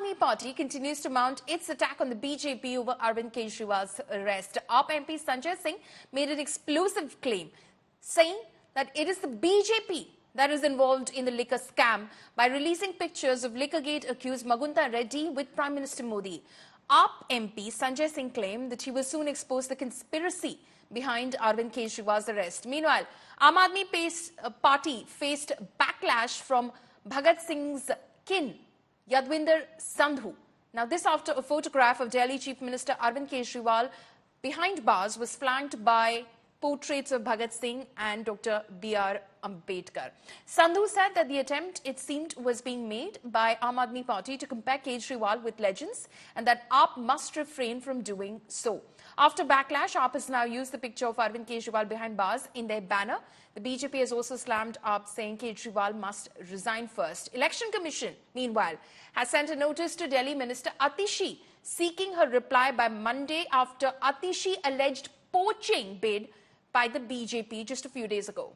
Aadmi Party continues to mount its attack on the BJP over Arvind Kejriwal's arrest. AAP MP Sanjay Singh made an explosive claim, saying that it is the BJP that is involved in the liquor scam by releasing pictures of Liquorgate accused Magunta Reddy with Prime Minister Modi. AAP MP Sanjay Singh claimed that he will soon expose the conspiracy behind Arvind Kejriwal's arrest. Meanwhile, Aam Aadmi Party faced backlash from Bhagat Singh's kin, Yadvinder Sandhu. Now, this after a photograph of Delhi Chief Minister Arvind Kejriwal behind bars was flanked by portraits of Bhagat Singh and Dr. B.R. Ambedkar. Sandhu said that the attempt, it seemed, was being made by Aam Aadmi Party to compare Kejriwal with legends and that AAP must refrain from doing so. After backlash, AAP has now used the picture of Arvind Kejriwal behind bars in their banner. The BJP has also slammed AAP, saying Kejriwal must resign first. Election Commission, meanwhile, has sent a notice to Delhi Minister Atishi, seeking her reply by Monday after Atishi alleged poaching bid by the BJP just a few days ago.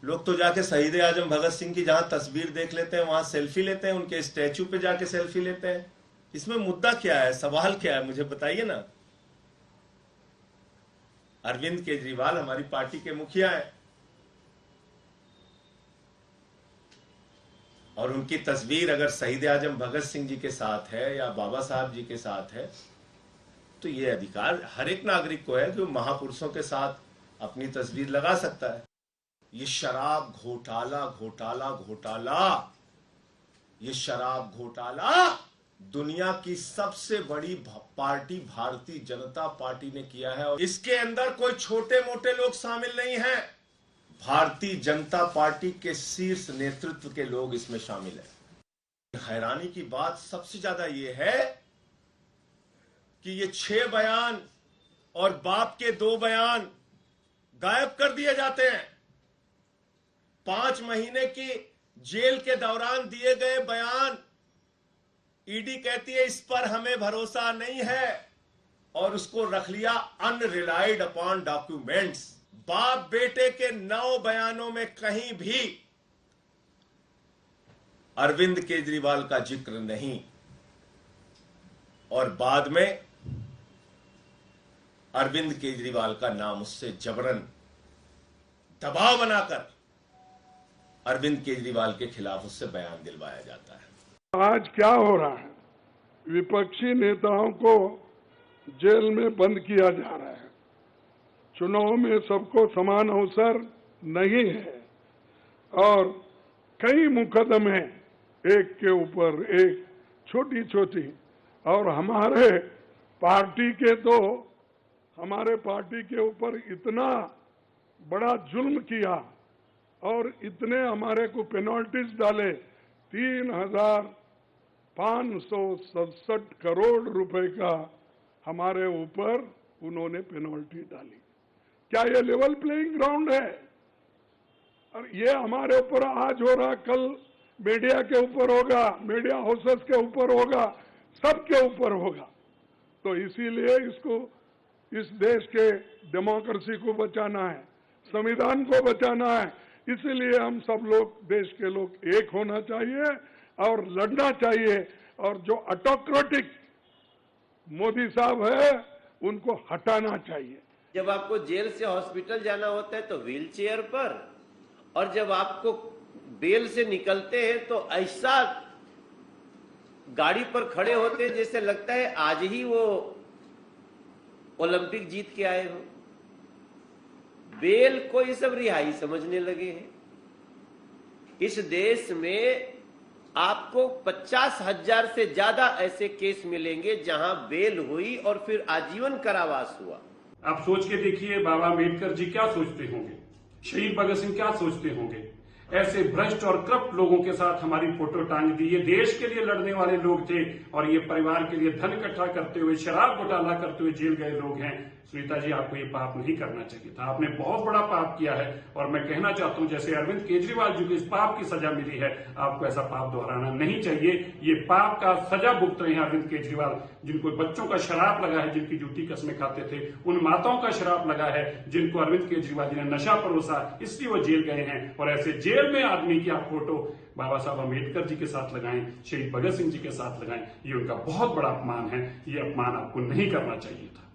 लोग तो जाके शहीद आजम भगत सिंह की जहां तस्वीर देख लेते हैं, वहां सेल्फी लेते हैं, उनके स्टैचू पे जाके सेल्फी लेते हैं। इसमें मुद्दा क्या है, सवाल क्या है, मुझे बताइए ना। अरविंद केजरीवाल हमारी पार्टी के मुखिया हैं और उनकी तस्वीर अगर शहीद आजम भगत सिंह जी के साथ है या बाबा साहब जी के साथ है, तो ये अधिकार हर एक नागरिक को है कि वो महापुरुषों के साथ अपनी तस्वीर लगा सकता है। ये शराब घोटाला घोटाला घोटाला, ये शराब घोटाला दुनिया की सबसे बड़ी पार्टी भारतीय जनता पार्टी ने किया है और इसके अंदर कोई छोटे मोटे लोग शामिल नहीं हैं। भारतीय जनता पार्टी के शीर्ष नेतृत्व के लोग इसमें शामिल हैं। हैरानी की बात सबसे ज्यादा ये है कि ये 6 बयान और बाप के 2 बयान गायब कर दिए जाते हैं। 5 महीने की जेल के दौरान दिए गए बयान, ईडी कहती है इस पर हमें भरोसा नहीं है और उसको रख लिया अनरिलाइड अपॉन डॉक्यूमेंट्स। बाप बेटे के 9 बयानों में कहीं भी अरविंद केजरीवाल का जिक्र नहीं और बाद में अरविंद केजरीवाल का नाम उससे जबरन दबाव बनाकर अरविंद केजरीवाल के खिलाफ उससे बयान दिलवाया जाता है। आज क्या हो रहा है, विपक्षी नेताओं को जेल में बंद किया जा रहा है। चुनाव में सबको समान अवसर नहीं है और कई मुकदमे एक के ऊपर एक, छोटी छोटी, और हमारे पार्टी के ऊपर इतना बड़ा जुल्म किया और इतने हमारे को पेनल्टीज डाले। 3,567 करोड़ रुपए का हमारे ऊपर उन्होंने पेनल्टी डाली। क्या ये लेवल प्लेइंग ग्राउंड है? और ये हमारे ऊपर आज हो रहा, कल मीडिया के ऊपर होगा, मीडिया हाउसेस के ऊपर होगा, सबके ऊपर होगा। तो इसीलिए इस देश के डेमोक्रेसी को बचाना है, संविधान को बचाना है। इसलिए हम सब लोग, देश के लोग एक होना चाहिए और लड़ना चाहिए और जो ऑटोक्रेटिक मोदी साहब है उनको हटाना चाहिए। जब आपको जेल से हॉस्पिटल जाना होता है तो व्हील चेयर पर, और जब आपको बेल से निकलते हैं तो ऐसा गाड़ी पर खड़े होते हैं जैसे लगता है आज ही वो ओलंपिक जीत के आए हो। बेल को ये सब रिहाई समझने लगे हैं। इस देश में आपको 50,000 से ज्यादा ऐसे केस मिलेंगे जहां बेल हुई और फिर आजीवन कारावास हुआ। आप सोच के देखिए, बाबा अम्बेडकर जी क्या सोचते होंगे, शहीद भगत सिंह क्या सोचते होंगे। ऐसे भ्रष्ट और करप्ट लोगों के साथ हमारी फोटो टांग दी। ये देश के लिए लड़ने वाले लोग थे और ये परिवार के लिए धन इकट्ठा करते हुए, शराब घोटाला करते हुए जेल गए लोग हैं। सुनीता जी, आपको ये पाप नहीं करना चाहिए था, आपने बहुत बड़ा पाप किया है। और मैं कहना चाहता हूं, जैसे अरविंद केजरीवाल जी को इस पाप की सजा मिली है, आपको ऐसा पाप दोहराना नहीं चाहिए। ये पाप का सजा भुगत रहे हैं अरविंद केजरीवाल, जिनको बच्चों का शराब लगा है, जिनकी जूठी कस्में खाते थे, उन माताओं का शराब लगा है, जिनको अरविंद केजरीवाल जी ने नशा परोसा, इसलिए वो जेल गए हैं। और ऐसे जेल में आदमी की आप फोटो बाबा साहब अम्बेडकर जी के साथ लगाएं, शहीद भगत सिंह जी के साथ लगाएं, ये उनका बहुत बड़ा अपमान है। ये अपमान आपको नहीं करना चाहिए था।